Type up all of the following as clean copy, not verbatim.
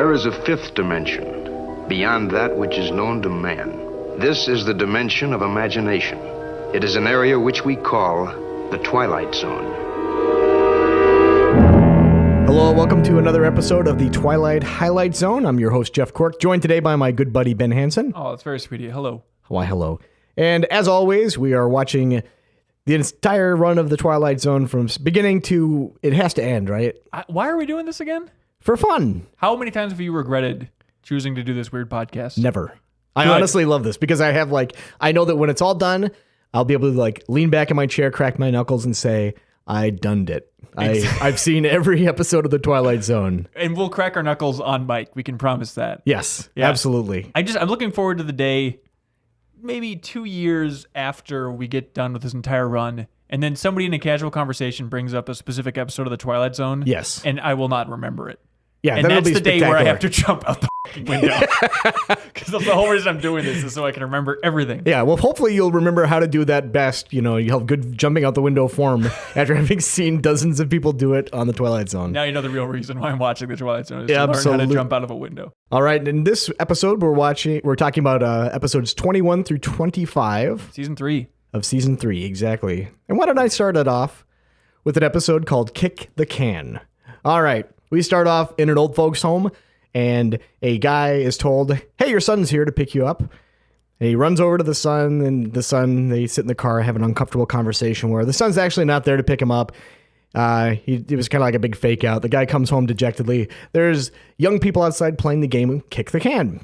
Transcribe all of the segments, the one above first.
There is a fifth dimension, beyond that which is known to man. This is the dimension of imagination. It is an area which we call the Twilight Zone. Hello, welcome to another episode of the Twilight Highlight Zone. I'm your host, Jeff Cork, joined today by my good buddy, Ben Hanson. Oh, that's very sweet of you. Hello. Why, hello. And as always, we are watching the entire run of the Twilight Zone from beginning to it has to end, right? Why are we doing this again? For fun. How many times have you regretted choosing to do this weird podcast? Never. I honestly love this because I have I know that when it's all done, I'll be able to lean back in my chair, crack my knuckles and say, I done it. I've seen every episode of the Twilight Zone. And we'll crack our knuckles on mic. We can promise that. Yes, yeah. Absolutely. I'm looking forward to the day, maybe 2 years after we get done with this entire run, and then somebody in a casual conversation brings up a specific episode of the Twilight Zone. Yes. And I will not remember it. Yeah, and that's the day where I have to jump out the window. Because that's the whole reason I'm doing this, is so I can remember everything. Yeah, well, hopefully you'll remember how to do that best. You know, you'll have good jumping out the window form after having seen dozens of people do it on the Twilight Zone. Now you know the real reason why I'm watching the Twilight Zone is to learn how to jump out of a window. All right, in this episode, we're talking about episodes 21 through 25. Season 3. Of Season 3, exactly. And why don't I start it off with an episode called Kick the Can. All right. We start off in an old folks' home, and a guy is told, hey, your son's here to pick you up. And he runs over to the son, and they sit in the car, have an uncomfortable conversation where the son's actually not there to pick him up. It was kind of like a big fake out. The guy comes home dejectedly. There's young people outside playing the game Kick the Can.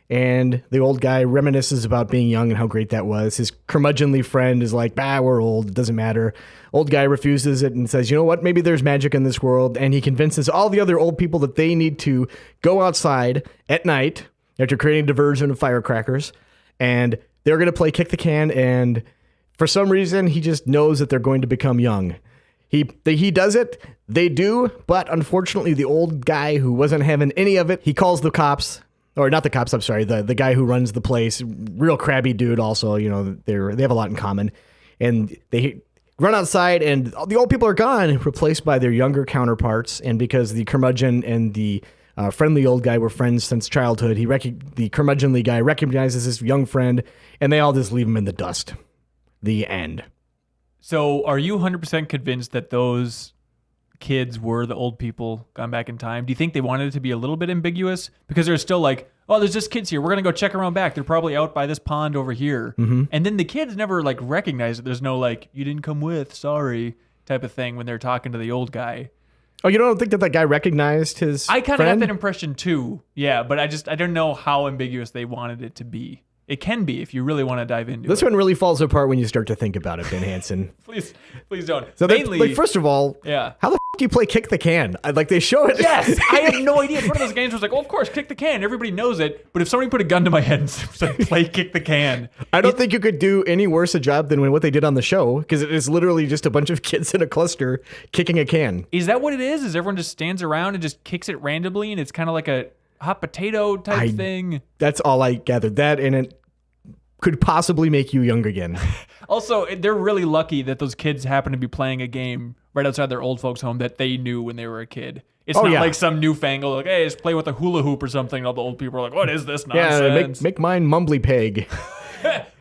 And the old guy reminisces about being young and how great that was. His curmudgeonly friend is like, we're old. It doesn't matter. Old guy refuses it and says, you know what? Maybe there's magic in this world. And he convinces all the other old people that they need to go outside at night after creating a diversion of firecrackers. And they're going to play Kick the Can. And for some reason, he just knows that they're going to become young. He does it. They do. But unfortunately, the old guy who wasn't having any of it, he calls the cops. Or not the cops, I'm sorry, the guy who runs the place, real crabby dude also, you know, they have a lot in common. And they run outside and the old people are gone, replaced by their younger counterparts. And because the curmudgeon and the friendly old guy were friends since childhood, the curmudgeonly guy recognizes his young friend and they all just leave him in the dust. The end. So are you 100% convinced that those kids were the old people gone back in time? Do you think they wanted it to be a little bit ambiguous? Because they're still like, oh, there's just kids here. We're going to go check around back. They're probably out by this pond over here. Mm-hmm. And then the kids never recognize it. There's no you didn't come with, sorry, type of thing when they're talking to the old guy. Oh, you don't think that guy recognized his I kind of got that impression too. Yeah, but I don't know how ambiguous they wanted it to be. It can be if you really want to dive into it. This one really falls apart when you start to think about it, Ben Hanson. Please don't. So mainly, first of all, yeah. How the do you play Kick the Can? They show it. Yes, I have no idea. It's one of those games where it's of course, Kick the Can. Everybody knows it. But if somebody put a gun to my head and said, play Kick the Can. I don't think you could do any worse a job than what they did on the show, because it is literally just a bunch of kids in a cluster kicking a can. Is that what it is? Is everyone just stands around and just kicks it randomly, and it's kind of like a hot potato type thing? That's all I gathered. That, and it could possibly make you young again. Also, they're really lucky that those kids happen to be playing a game right outside their old folks' home that they knew when they were a kid. It's not like some newfangled, hey, let's play with a hula hoop or something. All the old people are like, what is this nonsense? Yeah, make mine mumbly peg.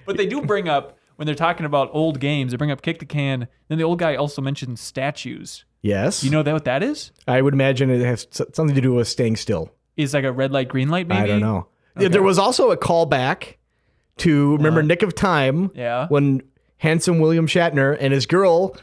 But they do bring up, when they're talking about old games, they bring up Kick the Can. Then the old guy also mentions statues. Yes. You know what that is? I would imagine it has something to do with staying still. Is like a red light, green light, maybe? I don't know. Okay. There was also a callback to, remember Nick of Time? Yeah. When Hanson William Shatner and his girl,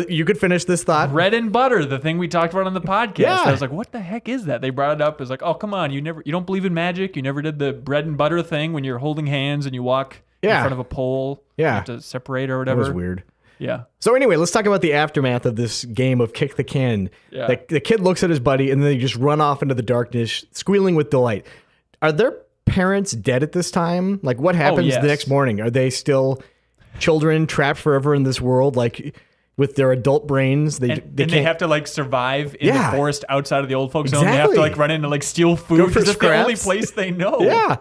you could finish this thought. Bread and butter, the thing we talked about on the podcast. Yeah. I was like, what the heck is that? They brought it up as oh, come on, you don't believe in magic? You never did the bread and butter thing when you're holding hands and you walk in front of a pole? Yeah. You have to separate or whatever. That was weird. Yeah. So anyway, let's talk about the aftermath of this game of Kick the Can. Yeah. The kid looks at his buddy and then they just run off into the darkness, squealing with delight. Are their parents dead at this time? What happens the next morning? Are they still children trapped forever in this world, with their adult brains? They have to survive in the forest outside of the old folks' home. They have to run in and steal food because it's the only place they know. Yeah.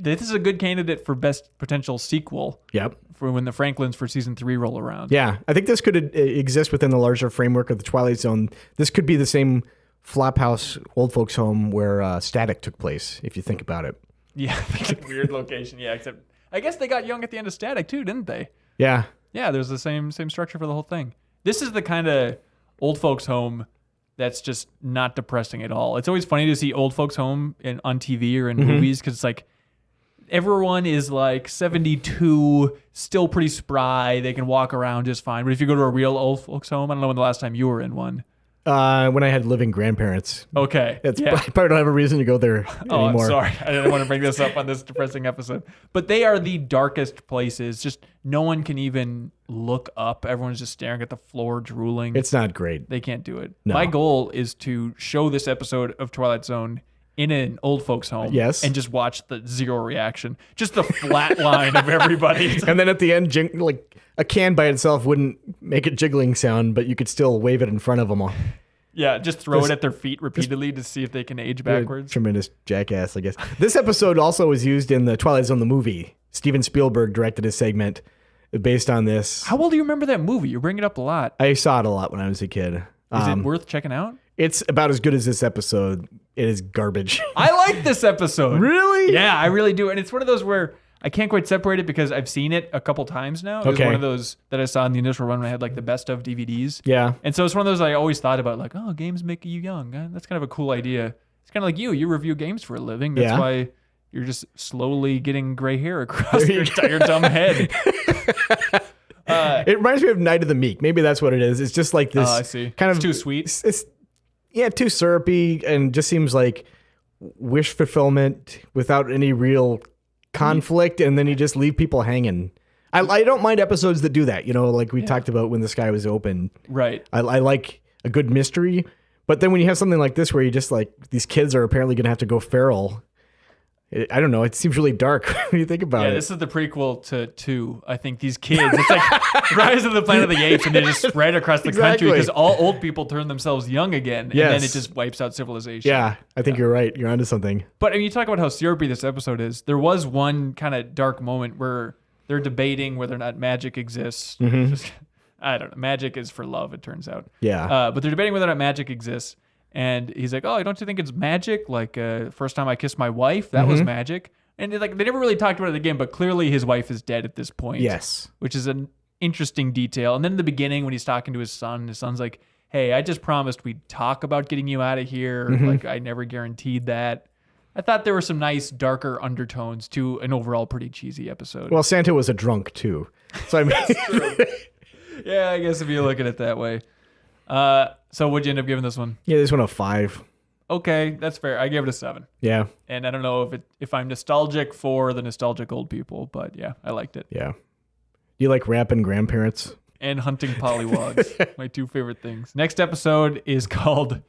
This is a good candidate for best potential sequel. Yep. For when the Franklins for season 3 roll around. Yeah. I think this could exist within the larger framework of the Twilight Zone. This could be the same flophouse old folks home where Static took place, if you think about it. Yeah, weird location. Yeah, except I guess they got young at the end of Static too, didn't they? Yeah. Yeah, there's the same structure for the whole thing. This is the kind of old folks home that's just not depressing at all. It's always funny to see old folks home on TV or in movies because it's like everyone is like 72, still pretty spry. They can walk around just fine. But if you go to a real old folks home, I don't know when the last time you were in one. When I had living grandparents. Okay. I probably don't have a reason to go there anymore. I'm sorry. I didn't want to bring this up on this depressing episode. But they are the darkest places. Just no one can even look up. Everyone's just staring at the floor, drooling. It's not great. They can't do it. No. My goal is to show this episode of Twilight Zone in an old folks home. Yes. And just watch the zero reaction. Just the flat line of everybody. And then at the end, like a can by itself wouldn't make a jiggling sound, but you could still wave it in front of them all. Yeah, just throw it at their feet repeatedly to see if they can age backwards. Tremendous jackass, I guess. This episode also was used in the Twilight Zone, the movie. Steven Spielberg directed a segment based on this. How well do you remember that movie? You bring it up a lot. I saw it a lot when I was a kid. Is it worth checking out? It's about as good as this episode. It is garbage. I like this episode. Really? Yeah, I really do. And it's one of those where I can't quite separate it because I've seen it a couple times now. It was one of those that I saw in the initial run when I had like the best of DVDs. Yeah. And so it's one of those I always thought about like, oh, games make you young. That's kind of a cool idea. It's kind of like you review games for a living. That's why you're just slowly getting gray hair across your entire dumb head. It reminds me of Night of the Meek. Maybe that's what it is. It's just like this I see. kind It's of too sweet. It's too syrupy and just seems like wish fulfillment without any real conflict, and then you just leave people hanging. I don't mind episodes that do that, like we talked about when the sky was open. Right. I like a good mystery, but then when you have something like this where you just like these kids are apparently going to have to go feral, I don't know. It seems really dark when you think about it. Yeah, this is the prequel to 2. I think these kids, it's like Rise of the Planet of the Apes, and they just spread across the country because all old people turn themselves young again, and then it just wipes out civilization. Yeah, I think you're right. You're onto something. But I mean, you talk about how syrupy this episode is. There was one kind of dark moment where they're debating whether or not magic exists. I don't know. Magic is for love, it turns out. Yeah. But they're debating whether or not magic exists. And he's like, oh, don't you think it's magic? Like, first time I kissed my wife, that was magic. And they never really talked about it again, but clearly his wife is dead at this point. Yes. Which is an interesting detail. And then in the beginning, when he's talking to his son's like, hey, I just promised we'd talk about getting you out of here. Like, I never guaranteed that. I thought there were some nice, darker undertones to an overall pretty cheesy episode. Well, Santa was a drunk, too. So I mean... That's true. Yeah, I guess if you look at it that way. So what'd you end up giving this one? Yeah, this one a 5. Okay, that's fair. I gave it a 7. Yeah. And I don't know if I'm nostalgic for the nostalgic old people, but yeah, I liked it. Yeah. You like rapping grandparents? And hunting pollywogs. My 2 favorite things. Next episode is called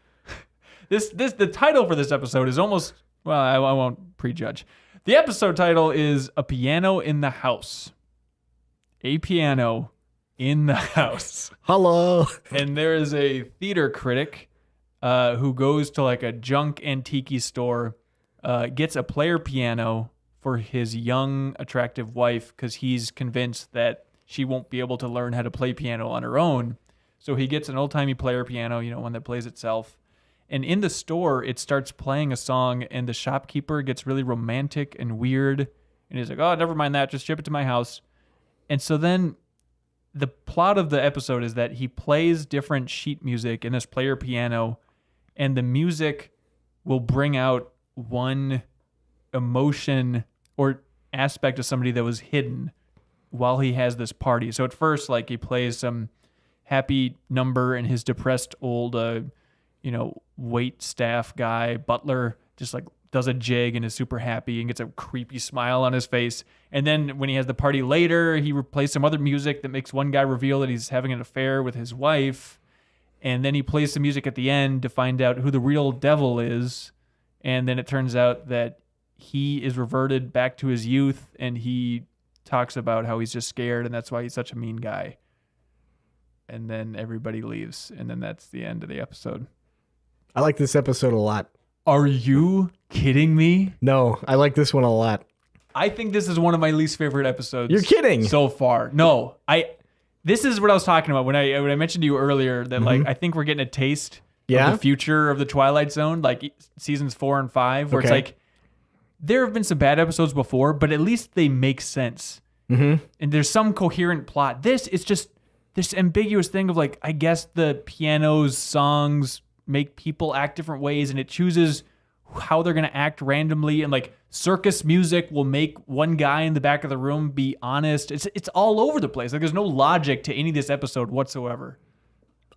the title for this episode is almost, well, I won't prejudge. The episode title is A Piano in the House. A piano in the house. Hello. And there is a theater critic who goes to like a junk antique store, gets a player piano for his young, attractive wife because he's convinced that she won't be able to learn how to play piano on her own. So he gets an old-timey player piano, one that plays itself. And in the store, it starts playing a song, and the shopkeeper gets really romantic and weird. And he's like, oh, never mind that. Just ship it to my house. And so then the plot of the episode is that he plays different sheet music in this player piano, and the music will bring out one emotion or aspect of somebody that was hidden while he has this party. So at first, like, he plays some happy number, and his depressed old, wait staff guy, butler, just like does a jig and is super happy and gets a creepy smile on his face. And then when he has the party later, he plays some other music that makes one guy reveal that he's having an affair with his wife. And then he plays some music at the end to find out who the real devil is. And then it turns out that he is reverted back to his youth, and he talks about how he's just scared, and that's why he's such a mean guy. And then everybody leaves, and then that's the end of the episode. I like this episode a lot. Are you kidding me? No, I like this one a lot. I think this is one of my least favorite episodes. You're kidding. So far. No, this is what I was talking about when I mentioned to you earlier that like I think we're getting a taste Yeah? the future of the Twilight Zone, like seasons 4 and 5, where it's Okay. like there have been some bad episodes before, but at least they make sense. Mm-hmm. And there's some coherent plot. This is just this ambiguous thing of like, I guess the piano's songs make people act different ways, and it chooses how they're going to act randomly. And like circus music will make one guy in the back of the room be honest. It's all over the place. Like there's no logic to any of this episode whatsoever.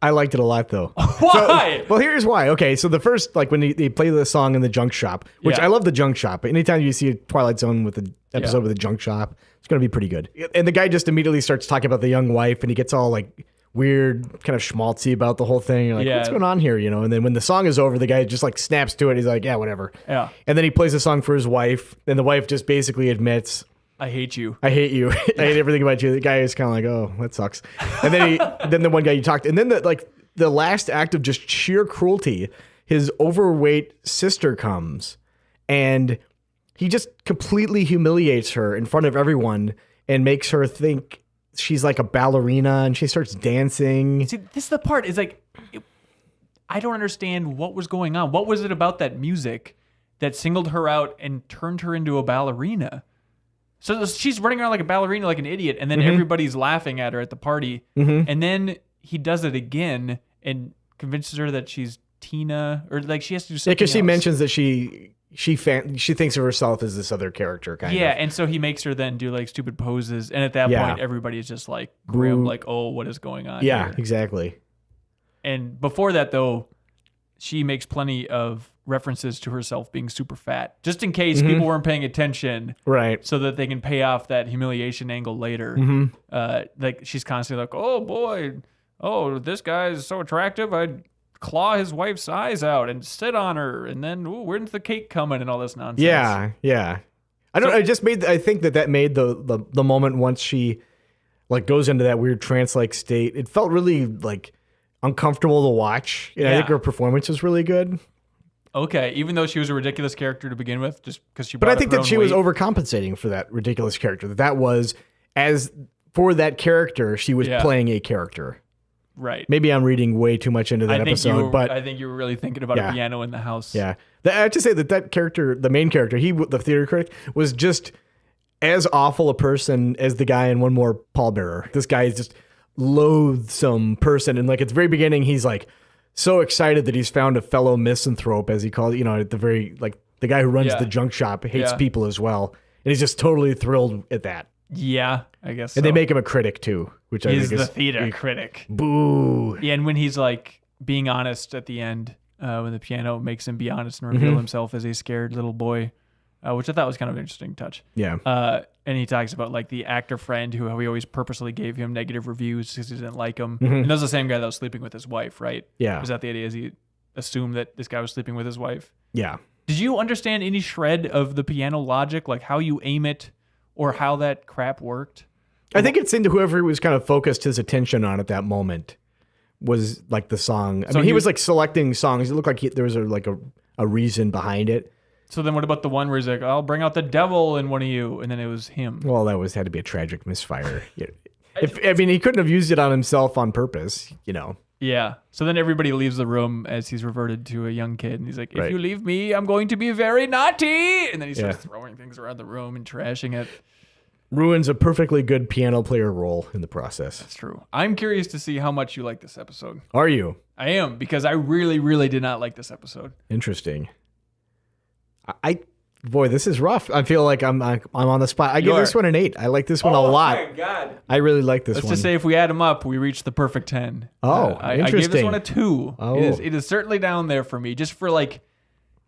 I liked it a lot, though. Why? Well, here's why. Okay, so the first, like, when they play the song in the junk shop, which Yeah. I love the junk shop. Anytime you see a Twilight Zone with an episode Yeah. with a junk shop, it's going to be pretty good. And the guy just immediately starts talking about the young wife, and he gets all, like, weird, kind of schmaltzy about the whole thing. You're like, Yeah. what's going on here, you know? And then when the song is over, the guy just, like, snaps to it. He's like, yeah, whatever. Yeah. And then he plays a song for his wife, and the wife just basically admits, I hate you. I hate you. I hate everything about you. The guy is kind of like, oh, that sucks. And then then the one guy you talked, and then the last act of just sheer cruelty, his overweight sister comes and he just completely humiliates her in front of everyone and makes her think she's like a ballerina, and she starts dancing. See, this is the part. Is like, I don't understand what was going on. What was it about that music that singled her out and turned her into a ballerina? So she's running around like a ballerina, like an idiot, and then everybody's laughing at her at the party. And then he does it again and convinces her that she's Tina, or like she has to do something. Because she else. mentions that she thinks of herself as this other character, kind Yeah, of. and so he makes her then do like stupid poses, and at that Yeah. point, everybody's just like grim, Boo. like, oh, what is going on? Yeah, here? exactly. And before that, though, she makes plenty of references to herself being super fat, just in case people weren't paying attention, Right. so that they can pay off that humiliation angle later. Like she's constantly like, "Oh boy, oh this guy is so attractive, I'd claw his wife's eyes out and sit on her, and then ooh, when's the cake coming?" and all this nonsense. Yeah, yeah. I think that made the moment once she like goes into that weird trance-like state. It felt really like uncomfortable to watch. And I think Yeah. her performance was really good. Okay, even though she was a ridiculous character to begin with, just because she. But I think that she was weight. overcompensating for that ridiculous character. That was as for that character, she was Yeah. playing a character. Right. Maybe I'm reading way too much into that episode, but I think you were really thinking about Yeah. a piano in the house. yeah. I have to say that character, the main character, the theater critic, was just as awful a person as the guy in One More Pallbearer. This guy is just loathsome person. And like at the very beginning, he's like so excited that he's found a fellow misanthrope, as he called it, you know, at the very, like the guy who runs Yeah. the junk shop hates Yeah. people as well. And he's just totally thrilled at that. Yeah, I guess. And they make him a critic too, which I He's think the is theater critic. boo. Yeah, and when he's like being honest at the end, when the piano makes him be honest and reveal himself as a scared little boy, which I thought was kind of an interesting touch. Yeah. And he talks about like the actor friend who he always purposely gave him negative reviews because he didn't like him. And that was the same guy that was sleeping with his wife, right? Yeah. Was that the idea? Is he assumed that this guy was sleeping with his wife? Yeah. Did you understand any shred of the piano logic, like how you aim it or how that crap worked? I think it's into whoever he was kind of focused his attention on at that moment was like the song. I So mean, he he- was like selecting songs. It looked like there was a reason behind it. So then what about the one where he's like, I'll bring out the devil in one of you, and then it was him? Well, had to be a tragic misfire. Yeah. I mean, he couldn't have used it on himself on purpose, you know. Yeah. So then everybody leaves the room as he's reverted to a young kid, and he's like, if Right. you leave me, I'm going to be very naughty. And then he starts Yeah. throwing things around the room and trashing it. Ruins a perfectly good piano player role in the process. It's true. I'm curious to see how much you like this episode. Are you? I am, because I really, really did not like this episode. Interesting. Boy, this is rough. I feel like I'm on the spot. I give this one an 8. I like this one a lot. Oh my God. I really like this Let's one. just say if we add them up, we reach the perfect 10. Oh, I gave this interesting. one a 2. Oh. It is certainly down there for me. Just for like,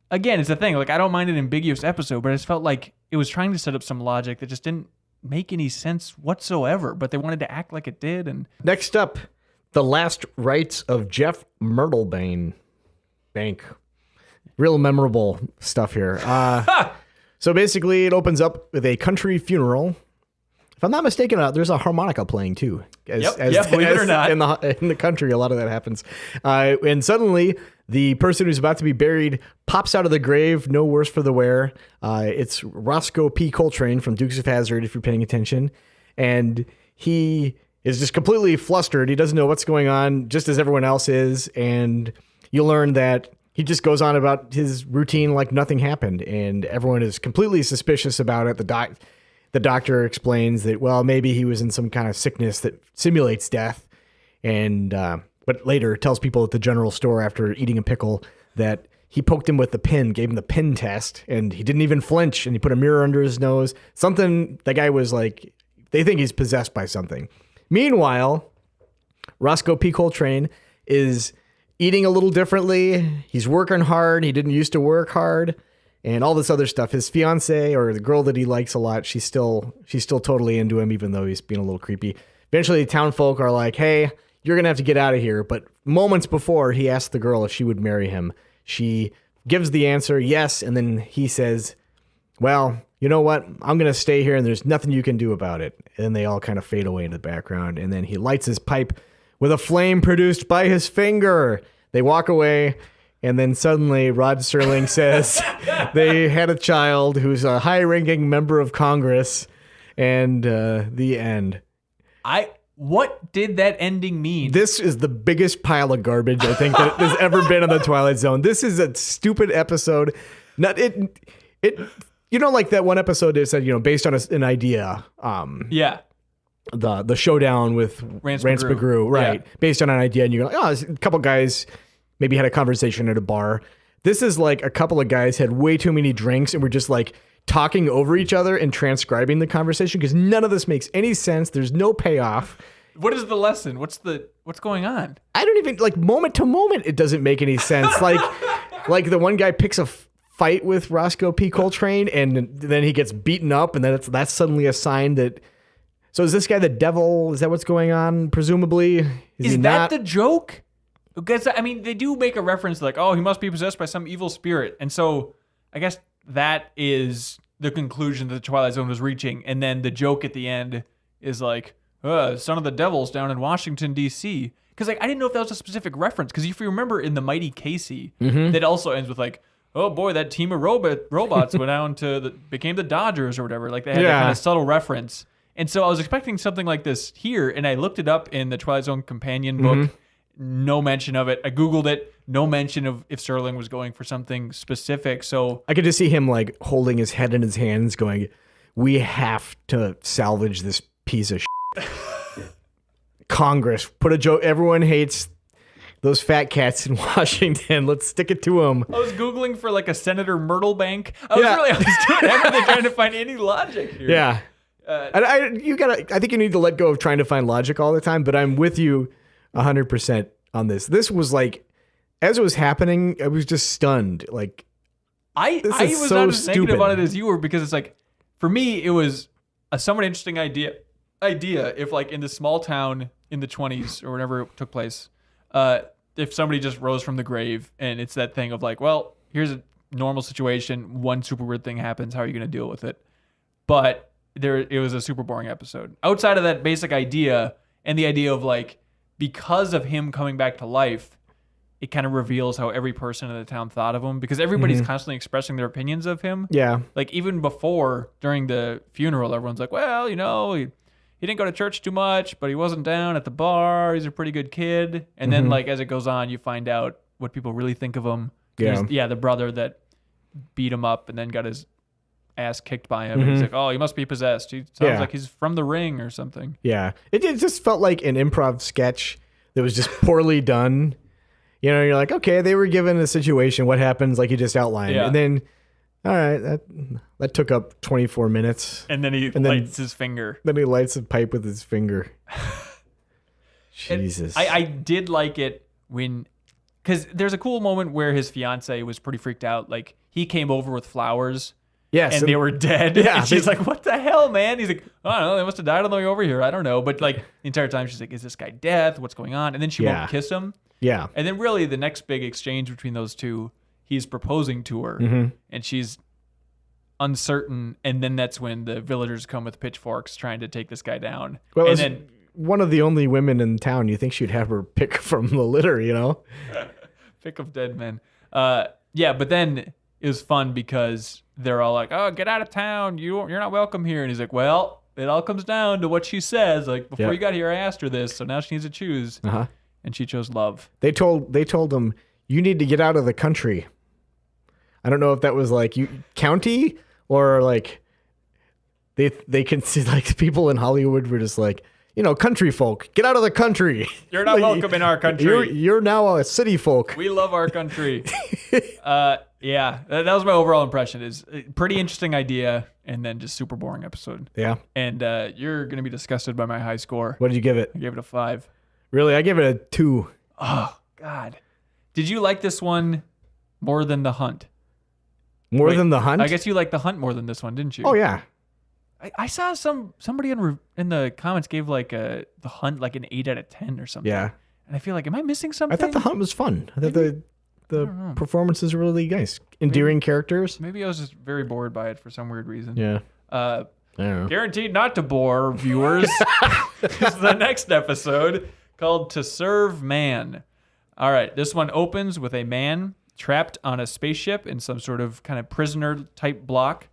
again, it's the thing. Like, I don't mind an ambiguous episode, but I just felt like it was trying to set up some logic that just didn't make any sense whatsoever. But they wanted to act like it did. And Next up, the last rites of Jeff Myrtlebank. Real memorable stuff here. So basically, it opens up with a country funeral. If I'm not mistaken, there's a harmonica playing too. Yep, believe it or not. In the country, a lot of that happens. And suddenly, the person who's about to be buried pops out of the grave, no worse for the wear. It's Roscoe P. Coltrane from Dukes of Hazzard, if you're paying attention. And he is just completely flustered. He doesn't know what's going on, just as everyone else is. And you learn that he just goes on about his routine like nothing happened, and everyone is completely suspicious about it. The doctor explains that, well, maybe he was in some kind of sickness that simulates death, and but later tells people at the general store after eating a pickle that he poked him with the pin, gave him the pin test, and he didn't even flinch, and he put a mirror under his nose. Something, the guy was like, they think he's possessed by something. Meanwhile, Roscoe P. Coltrane is eating a little differently. He's working hard. He didn't used to work hard, and all this other stuff. His fiance, or the girl that he likes a lot, she's still totally into him, even though he's being a little creepy. Eventually, the town folk are like, hey, you're going to have to get out of here. But moments before, he asked the girl if she would marry him. She gives the answer, yes, and then he says, well, you know what? I'm going to stay here, and there's nothing you can do about it. And then they all kind of fade away into the background, and then he lights his pipe with a flame produced by his finger. They walk away, and then suddenly Rod Serling says they had a child who's a high-ranking member of Congress, and the end. What did that ending mean? This is the biggest pile of garbage I think that there's ever been on the Twilight Zone. This is a stupid episode. Not it. You know, like that one episode that said, based on an idea. Yeah. The showdown with Rance McGrew, right? Yeah. Based on an idea, and you're like, oh, a couple guys maybe had a conversation at a bar. This is like a couple of guys had way too many drinks and were just like talking over each other and transcribing the conversation, because none of this makes any sense. There's no payoff. What is the lesson? What's going on? I don't even, like, moment to moment, it doesn't make any sense. like the one guy picks a fight with Roscoe P. Coltrane, and then he gets beaten up, and then that's suddenly a sign that. So is this guy the devil? Is that what's going on? Presumably, is that the joke? Because I mean, they do make a reference like, oh, he must be possessed by some evil spirit, and so I guess that is the conclusion that the Twilight Zone was reaching. And then the joke at the end is like, son of the devil's down in Washington, D.C. Because like I didn't know if that was a specific reference. Because if you remember in The Mighty Casey, that also ends with like, oh boy, that team of robots went down became the Dodgers or whatever. Like they had that kind of subtle reference. And so I was expecting something like this here, and I looked it up in the Twilight Zone companion book. No mention of it. I Googled it. No mention of if Serling was going for something specific. So I could just see him like holding his head in his hands going, we have to salvage this piece of shit. Congress, put a joke. Everyone hates those fat cats in Washington. Let's stick it to them. I was Googling for like a Senator Myrtlebank. I was doing everything trying to find any logic here. Yeah. I think you need to let go of trying to find logic all the time, but I'm with you 100% on this. This was like, as it was happening, I was just stunned. Like, I was so not as stupid. negative on it as you were, because it's like, for me, it was a somewhat interesting idea if like in the small town in the 20s or whenever it took place, if somebody just rose from the grave, and it's that thing of like, well, here's a normal situation, one super weird thing happens, how are you going to deal with it? But it was a super boring episode. Outside of that basic idea, and the idea of like, because of him coming back to life, it kind of reveals how every person in the town thought of him, because everybody's constantly expressing their opinions of him. Yeah. Like even before, during the funeral, everyone's like, well, he didn't go to church too much, but he wasn't down at the bar. He's a pretty good kid. And then like as it goes on, you find out what people really think of him. Yeah. The brother that beat him up and then got his ass kicked by him. And he's like, oh, he must be possessed. He sounds like he's from the Ring or something. Yeah. It just felt like an improv sketch that was just poorly done. You're like, okay, they were given a situation. What happens? Like you just outlined. Yeah. And then, all right, that took up 24 minutes. And then he lights his finger. Then he lights a pipe with his finger. Jesus. I did like it because there's a cool moment where his fiance was pretty freaked out. Like he came over with flowers. Yes. And they were dead. Yeah. And she's like, what the hell, man? He's like, I don't know. They must have died on the way over here. I don't know. But like the entire time she's like, is this guy dead? What's going on? And then she won't kiss him. Yeah. And then really the next big exchange between those two, he's proposing to her and she's uncertain. And then that's when the villagers come with pitchforks trying to take this guy down. Well, and then one of the only women in town, you think she'd have her pick from the litter, Pick of dead men. But then it was fun because they're all like, oh, get out of town. You're not welcome here. And he's like, well, it all comes down to what she says. Like, before you got here, I asked her this, so now she needs to choose. And she chose love. They told him, you need to get out of the country. I don't know if that was like you county or like they can see like people in Hollywood were just like, country folk, get out of the country. You're not welcome in our country. You're now a city folk. We love our country. Yeah, that was my overall impression. Is a pretty interesting idea, and then just super boring episode. Yeah. And you're gonna be disgusted by my high score. What did you give it? I gave it a 5. Really? I gave it a 2. Oh God. Did you like this one more than The Hunt? More than The Hunt? I guess you liked The Hunt more than this one, didn't you? Oh yeah. I saw somebody in the comments gave like The Hunt like an 8 out of 10 or something. Yeah. And I feel like, am I missing something? I thought The Hunt was fun. I thought the performances were really nice. Endearing characters. Maybe I was just very bored by it for some weird reason. Yeah. I don't know. Guaranteed not to bore viewers is the next episode called To Serve Man. All right, this one opens with a man trapped on a spaceship in some sort of kind of prisoner type block.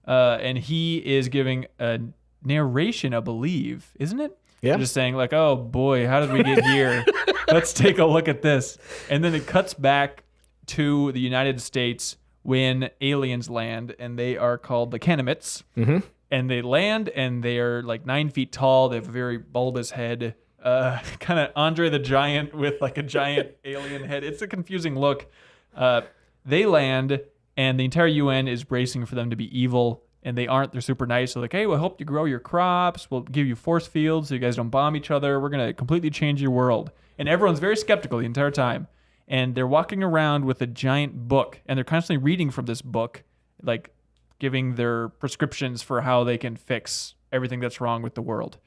And he is giving a narration, I believe, isn't it? Yeah. Just saying like, oh boy, how did we get here? Let's take a look at this. And then it cuts back to the United States when aliens land, and they are called the Canamites. Mm-hmm. And they land, and they are like 9 feet tall. They have a very bulbous head, kind of Andre the Giant with like a giant alien head. It's a confusing look. They land, and the entire UN is bracing for them to be evil, and they aren't. They're super nice. They're like, hey, we'll help you grow your crops. We'll give you force fields so you guys don't bomb each other. We're going to completely change your world. And everyone's very skeptical the entire time. And they're walking around with a giant book, and they're constantly reading from this book, like giving their prescriptions for how they can fix everything that's wrong with the world.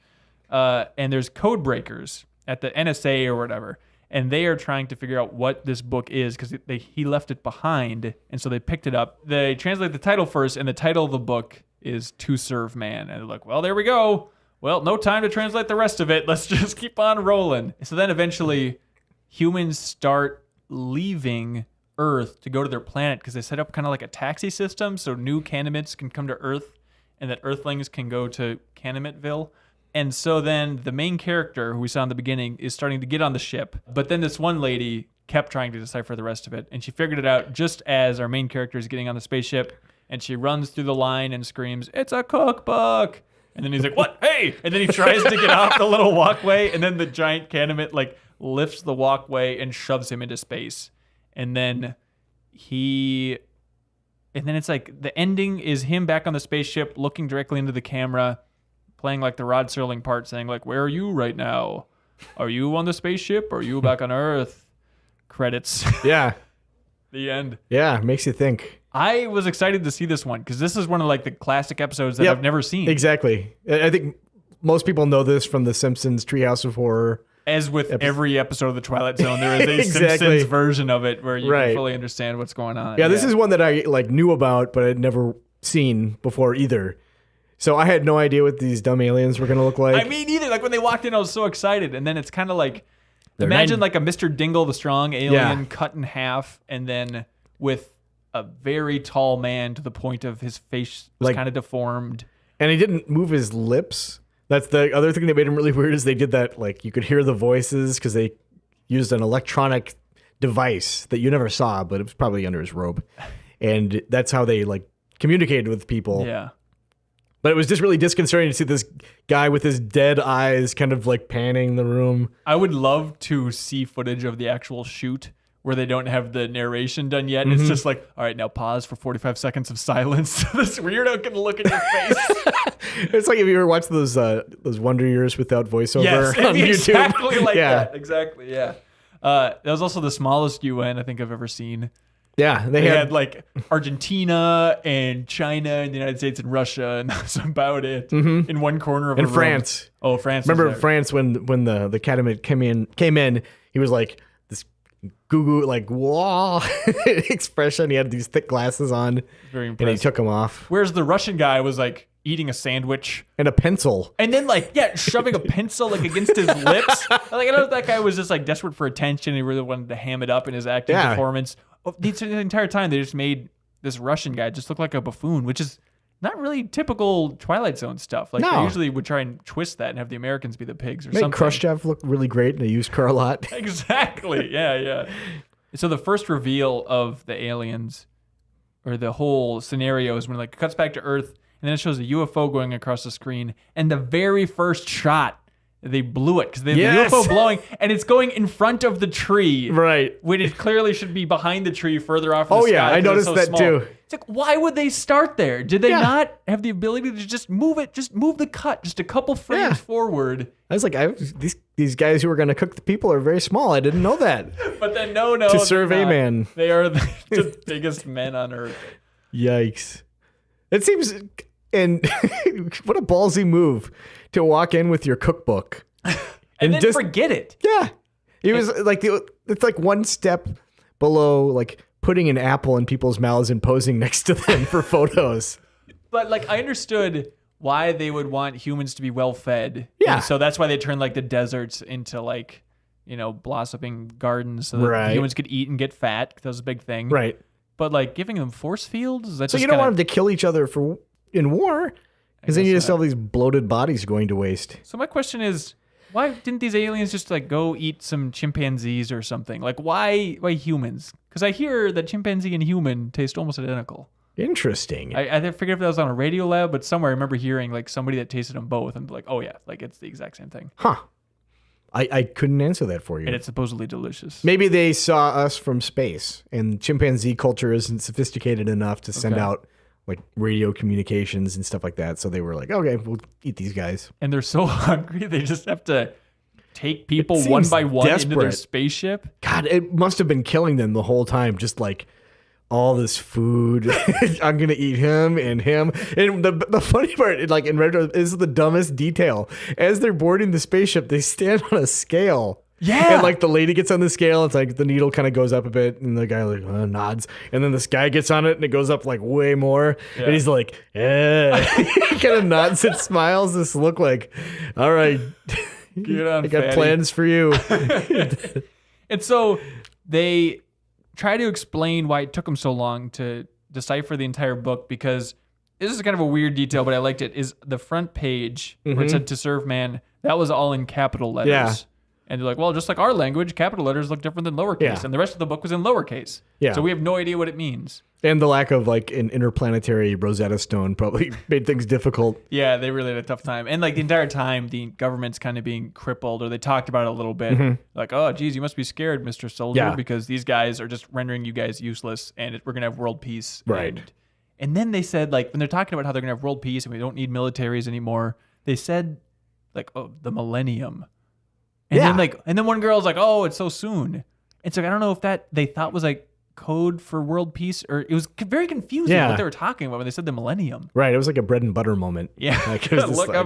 And there's code breakers at the NSA or whatever, and they are trying to figure out what this book is because he left it behind, and so they picked it up. They translate the title first, and the title of the book is To Serve Man. And they're like, well, there we go. Well, no time to translate the rest of it. Let's just keep on rolling. So then eventually humans start leaving Earth to go to their planet because they set up kind of like a taxi system so new Canamites can come to Earth and that Earthlings can go to Canamitville. And so then the main character who we saw in the beginning is starting to get on the ship. But then this one lady kept trying to decipher the rest of it. And she figured it out just as our main character is getting on the spaceship. And she runs through the line and screams, "It's a cookbook!" And then he's like, "What? Hey!" And then he tries to get off the little walkway. And then the giant Canamite like lifts the walkway and shoves him into space. And then it's like the ending is him back on the spaceship looking directly into the camera, playing like the Rod Serling part, saying like, "Where are you right now? Are you on the spaceship? Or are you back on Earth?" Credits. Yeah. The end. Yeah, makes you think. I was excited to see this one because this is one of like the classic episodes that I've never seen. Exactly. I think most people know this from The Simpsons Treehouse of Horror. As with every episode of The Twilight Zone, there is a Simpsons version of it where you can fully understand what's going on. Yeah, this is one that I like knew about, but I'd never seen before either. So I had no idea what these dumb aliens were going to look like. I mean, either. Like when they walked in, I was so excited. And then it's kind of like, imagine like a Mr. Dingle the Strong alien cut in half, and then with a very tall man to the point of his face was like, kind of deformed. And he didn't move his lips. That's the other thing that made him really weird is they did that, like you could hear the voices because they used an electronic device that you never saw, but it was probably under his robe. And that's how they like communicated with people. Yeah. But it was just really disconcerting to see this guy with his dead eyes kind of like panning the room. I would love to see footage of the actual shoot where they don't have the narration done yet. And it's just like, all right, now pause for 45 seconds of silence. This weirdo can look in your face. It's like if you ever watched those Wonder Years without voiceover on YouTube. Exactly like that. Exactly, yeah. That was also the smallest UN I think I've ever seen. Yeah, they had like Argentina and China and the United States and Russia, and that's about it. In one corner of a room. France. Oh, France. Remember France when the Catamite came in, he was like this goo like whoa expression. He had these thick glasses on. Very impressive. And he took them off. Whereas the Russian guy was like eating a sandwich and a pencil, and then like shoving a pencil like against his lips. Like I don't know if that guy was just like desperate for attention. He really wanted to ham it up in his acting performance. The entire time they just made this Russian guy just look like a buffoon, which is not really typical Twilight Zone stuff. Like they usually would try and twist that and have the Americans be the pigs or something. Khrushchev look really great in a used car lot. Exactly. Yeah. So the first reveal of the aliens, or the whole scenario, is when it cuts back to Earth, and then it shows a UFO going across the screen, and the very first shot, they blew it because they have the UFO blowing, and it's going in front of the tree. Right. When it clearly should be behind the tree, further off in the sky. Oh, yeah, I noticed that too. It's like, why would they start there? Did they not have the ability to just move it? Just move the cut just a couple frames forward. I was like, these guys who are going to cook the people are very small. I didn't know that. But then, no. To survey man. They are the biggest men on Earth. Yikes. It seems, and what a ballsy move to walk in with your cookbook. and then just forget it. Yeah. It was like, it's like one step below, like, putting an apple in people's mouths and posing next to them for photos. But I understood why they would want humans to be well fed. Yeah. And so that's why they turned the deserts into blossoming gardens so that humans could eat and get fat. 'Cause that was a big thing. Right. But giving them force fields, that's so you don't want them to kill each other in war, because then you just have these bloated bodies going to waste. So my question is, why didn't these aliens just go eat some chimpanzees or something? Why humans? Because I hear that chimpanzee and human taste almost identical. Interesting. I figured if that was on a radio lab, but somewhere I remember hearing somebody that tasted them both and oh yeah, it's the exact same thing. Huh. I couldn't answer that for you. And it's supposedly delicious. Maybe they saw us from space, and chimpanzee culture isn't sophisticated enough to send out radio communications and stuff like that. So they were like, okay, we'll eat these guys. And they're so hungry, they just have to take people one by one into their spaceship. God, it must have been killing them the whole time. Just all this food. I'm going to eat him and him. And the funny part, in retro, is the dumbest detail. As they're boarding the spaceship, they stand on a scale. Yeah. And the lady gets on the scale. It's the needle kind of goes up a bit, and the guy nods. And then this guy gets on it, and it goes up way more. Yeah. And he's like, eh. He kind of nods and smiles. This look all right. Get on, I got plans for you. And so they try to explain why it took them so long to decipher the entire book, because this is kind of a weird detail, but I liked it, is the front page where it said "to serve man," that was all in capital letters. Yeah. And they're well, just like our language, capital letters look different than lowercase. Yeah. And the rest of the book was in lowercase. Yeah. So we have no idea what it means. And the lack of an interplanetary Rosetta Stone probably made things difficult. Yeah, they really had a tough time. And the entire time, the government's kind of being crippled, or they talked about it a little bit. Oh, geez, you must be scared, Mr. Soldier, because these guys are just rendering you guys useless, and we're going to have world peace. Right. And then they said, when they're talking about how they're going to have world peace and we don't need militaries anymore, they said, the millennium. And then one girl's oh, it's so soon. And so I don't know if that they thought was code for world peace, or it was very confusing what they were talking about when they said the millennium. Right. It was a bread and butter moment. Yeah. I'll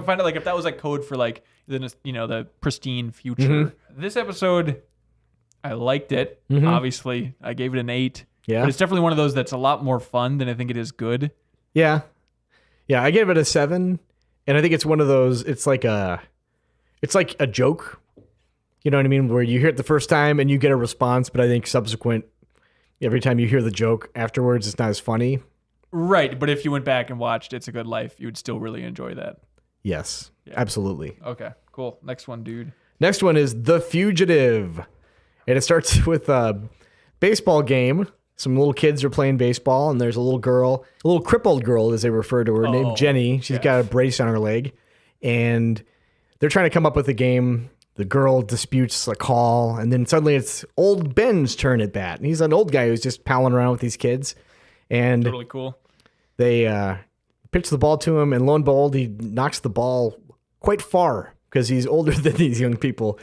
find out if that was code for the pristine future. This episode, I liked it. Obviously, I gave it an 8. Yeah. But it's definitely one of those that's a lot more fun than I think it is good. Yeah. Yeah. I gave it a 7, and I think it's one of those. It's like a joke. You know what I mean? Where you hear it the first time and you get a response, but I think every time you hear the joke afterwards, it's not as funny. Right. But if you went back and watched It's a Good Life, you would still really enjoy that. Yes, absolutely. Okay, cool. Next one, dude. Next one is The Fugitive. And it starts with a baseball game. Some little kids are playing baseball, and there's a little crippled girl, as they refer to her, named Jenny. She's got a brace on her leg. And they're trying to come up with a game. The girl disputes a call, and then suddenly it's old Ben's turn at bat. And he's an old guy who's just palling around with these kids. And totally cool. They pitch the ball to him, and lo and behold, he knocks the ball quite far because he's older than these young people.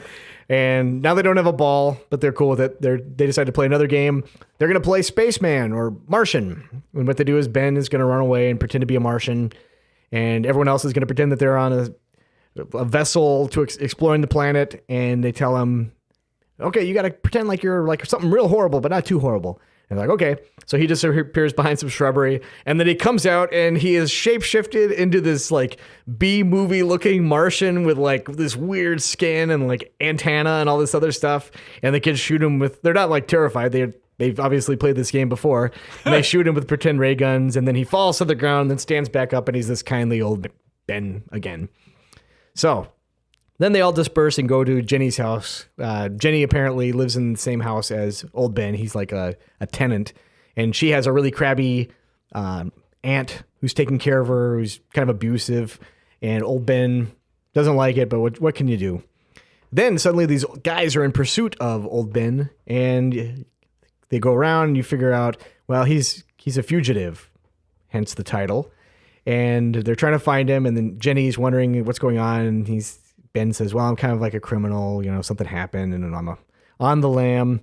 And now they don't have a ball, but they're cool with it. They decide to play another game. They're going to play Spaceman or Martian. And what they do is Ben is going to run away and pretend to be a Martian, and everyone else is going to pretend that they're on a vessel to exploring the planet, and they tell him, okay, you got to pretend like you're something real horrible, but not too horrible. And they're like, okay. So he just appears behind some shrubbery, and then he comes out, and he is shapeshifted into this B-movie looking Martian with this weird skin and antenna and all this other stuff. And the kids shoot him they're not terrified. They've obviously played this game before. And they shoot him with pretend ray guns, and then he falls to the ground and then stands back up, and he's this kindly old Ben again. So, Then they all disperse and go to Jenny's house. Jenny apparently lives in the same house as old Ben. He's like a tenant. And she has a really crabby aunt who's taking care of her, who's kind of abusive. And old Ben doesn't like it, but what can you do? Then suddenly these guys are in pursuit of old Ben. And they go around and you figure out, well, he's a fugitive, hence the title. And they're trying to find him. And then Jenny's wondering what's going on. And Ben says, well, I'm kind of like a criminal, something happened and I'm on the lam.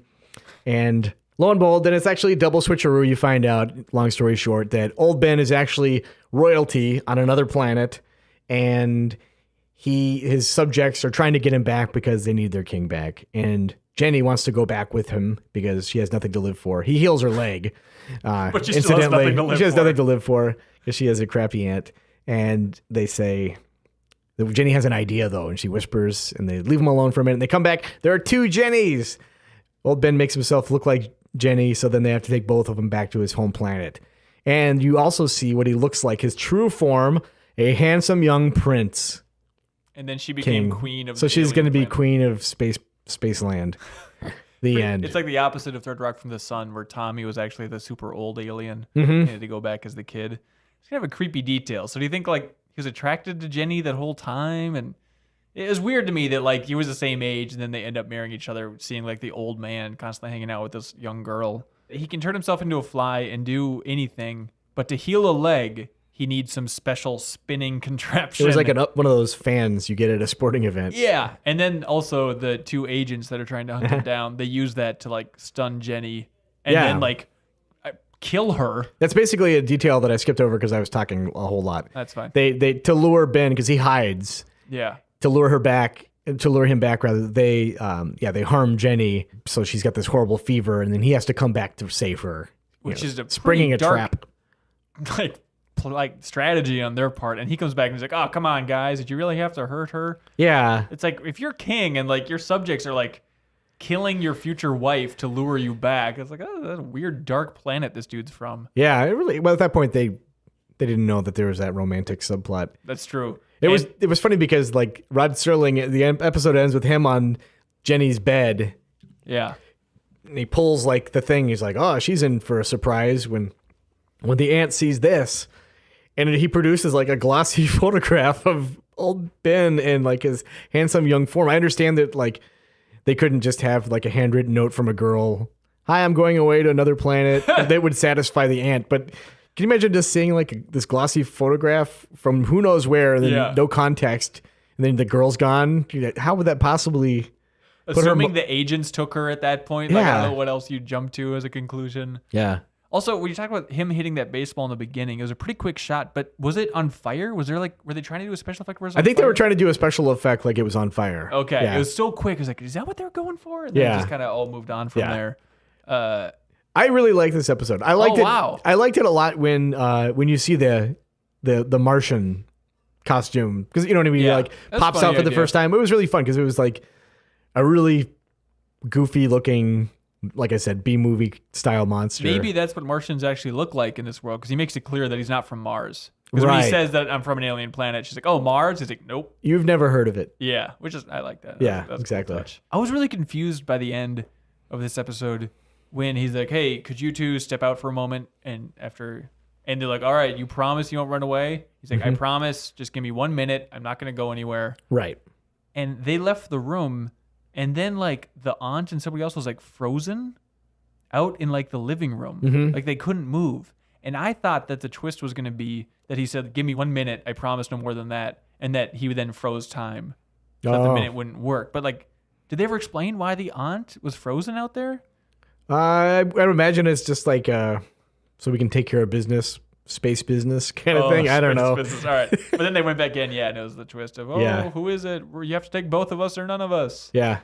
And lo and behold, then it's actually a double switcheroo. You find out, long story short, that old Ben is actually royalty on another planet. And his subjects are trying to get him back because they need their king back. And Jenny wants to go back with him because she has nothing to live for. He heals her leg. But she still has nothing to live for. She has nothing to live for because she has a crappy aunt. And they say... Jenny has an idea, though, and she whispers, and they leave him alone for a minute. And they come back. There are 2 Jennys. Old Ben makes himself look like Jenny, so then they have to take both of them back to his home planet. And you also see what he looks like, his true form, a handsome young prince. And then she became queen of. So she's going to be queen of Spaceland. The end. It's like the opposite of Third Rock from the Sun, where Tommy was actually the super old alien. And had to go back as the kid. It's kind of a creepy detail. So do you think he was attracted to Jenny that whole time? And it was weird to me that he was the same age and then they end up marrying each other, seeing the old man constantly hanging out with this young girl. He can turn himself into a fly and do anything, but to heal a leg, he needs some special spinning contraption. It was like one of those fans you get at a sporting event. Yeah. And then also the 2 agents that are trying to hunt him down, they use that to stun Jenny and then kill her. That's basically a detail that I skipped over because I was talking a whole lot. That's fine. They to lure Ben because he hides. Yeah. To lure him back, rather. They harm Jenny, so she's got this horrible fever, and then he has to come back to save her, which is springing a dark, trap. Strategy on their part. And he comes back and he's like, "Oh, come on, guys! Did you really have to hurt her?" Yeah. It's like if you're king and your subjects are killing your future wife to lure you back. It's that's a weird dark planet this dude's from. Yeah, well, at that point they didn't know that there was that romantic subplot. That's true. It was funny because Rod Serling, the episode ends with him on Jenny's bed. Yeah. And he pulls the thing. He's like, "Oh, she's in for a surprise when the aunt sees this." And he produces a glossy photograph of old Ben in his handsome young form. I understand that they couldn't just have a handwritten note from a girl. "Hi, I'm going away to another planet." That would satisfy the aunt. But can you imagine just seeing this glossy photograph from who knows where and then no context and then the girl's gone? How would that possibly Assuming the agents took her at that point. I don't know what else you'd jump to as a conclusion. Yeah. Also, when you talk about him hitting that baseball in the beginning, it was a pretty quick shot, but was it on fire? Was there were they trying to do a special effect where it was on I think fire? they were trying to do a special effect it was on fire. Okay. Yeah. It was so quick. It was is that what they were going for? And then it just kind of all moved on from there. I really like this episode. I liked it. Wow. I liked it a lot when you see the Martian costume, because you know what I mean. Yeah. Pops out for the first time. It was really fun because it was a really goofy looking, like I said, B-movie style monster. Maybe that's what Martians actually look like in this world, because he makes it clear that he's not from Mars. Because when he says that I'm from an alien planet, she's like, "Oh, Mars?" He's like, "Nope." You've never heard of it. Yeah, which is I like that. Yeah, that's exactly. A cool touch. I was really confused by the end of this episode when he's like, "Hey, could you two step out for a moment?" And they're like, "All right, you promise you won't run away?" He's like, "I promise. Just give me 1 minute. I'm not going to go anywhere." Right. And they left the room, and then the aunt and somebody else was frozen out in the living room. They couldn't move. And I thought that the twist was going to be that he said, "Give me 1 minute. I promise no more than that." And that he then froze time so that the minute wouldn't work. But did they ever explain why the aunt was frozen out there? I would imagine it's just so we can take care of business, space business kind of thing. I don't know. Business. All right. But then they went back in. Yeah, and it was the twist of, who is it? You have to take both of us or none of us. Yeah.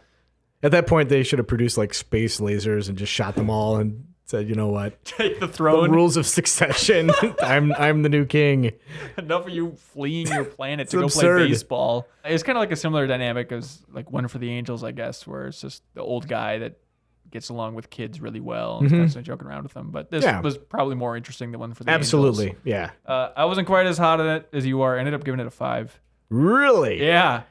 At that point, they should have produced space lasers and just shot them all and said, "You know what? Take the throne. The rules of succession. I'm the new king." Enough of you fleeing your planet to It's go absurd. play baseball. It's kind of a similar dynamic as One for the Angels, I guess, where it's just the old guy that gets along with kids really well and is constantly joking around with them. But this was probably more interesting than One for the Angels. Absolutely. Yeah. I wasn't quite as hot on it as you are. I ended up giving it a 5. Really? Yeah.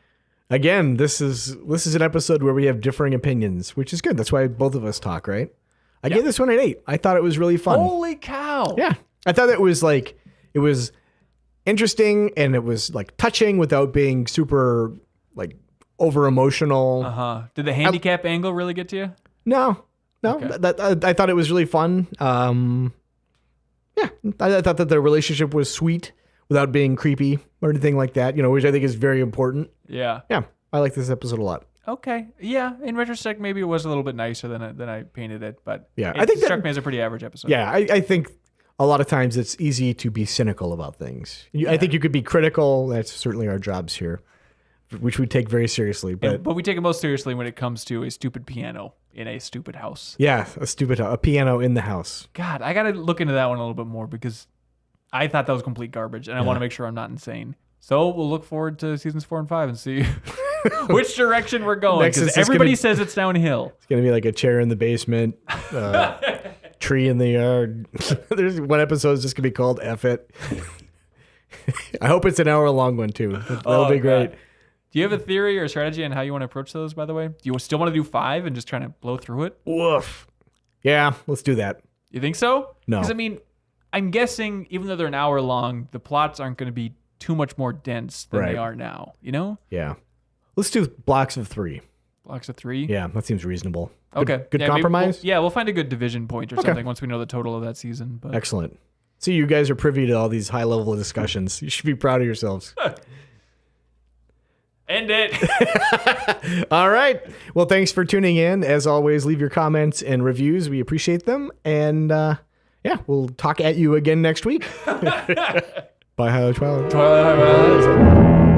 Again, this is an episode where we have differing opinions, which is good. That's why both of us talk, right? I gave this one an 8. I thought it was really fun. Holy cow. Yeah. I thought it was interesting and it was like touching without being super like over emotional. Uh-huh. Did the handicap angle really get to you? No. Okay. I thought it was really fun. Yeah. I thought that the relationship was sweet without being creepy or anything like that, which I think is very important. Yeah. Yeah. I like this episode a lot. Okay. Yeah. In retrospect, maybe it was a little bit nicer than I painted it, but yeah, I think struck me as a pretty average episode. Yeah. I think a lot of times it's easy to be cynical about things. I think you could be critical. That's certainly our jobs here, which we take very seriously. But we take it most seriously when it comes to a stupid piano in a stupid house. Yeah. A piano in the house. God, I got to look into that one a little bit more because I thought that was complete garbage, and I want to make sure I'm not insane. So we'll look forward to seasons 4 and 5 and see which direction we're going. Because everybody says it's downhill. It's going to be like a chair in the basement, tree in the yard. There's one episode that's just going to be called F It. I hope it's an hour-long one, too. That'll be great. God. Do you have a theory or strategy on how you want to approach those, by the way? Do you still want to do 5 and just try to blow through it? Woof. Yeah, let's do that. You think so? No. Because, I'm guessing even though they're an hour long, the plots aren't going to be too much more dense than they are now, Yeah. Let's do blocks of 3. Blocks of 3? Yeah, that seems reasonable. Okay. Good compromise? We'll find a good division point or something once we know the total of that season. But. Excellent. See, you guys are privy to all these high-level discussions. You should be proud of yourselves. End it. All right. Well, thanks for tuning in. As always, leave your comments and reviews. We appreciate them. And we'll talk at you again next week. Bye, Twilight. Twilight.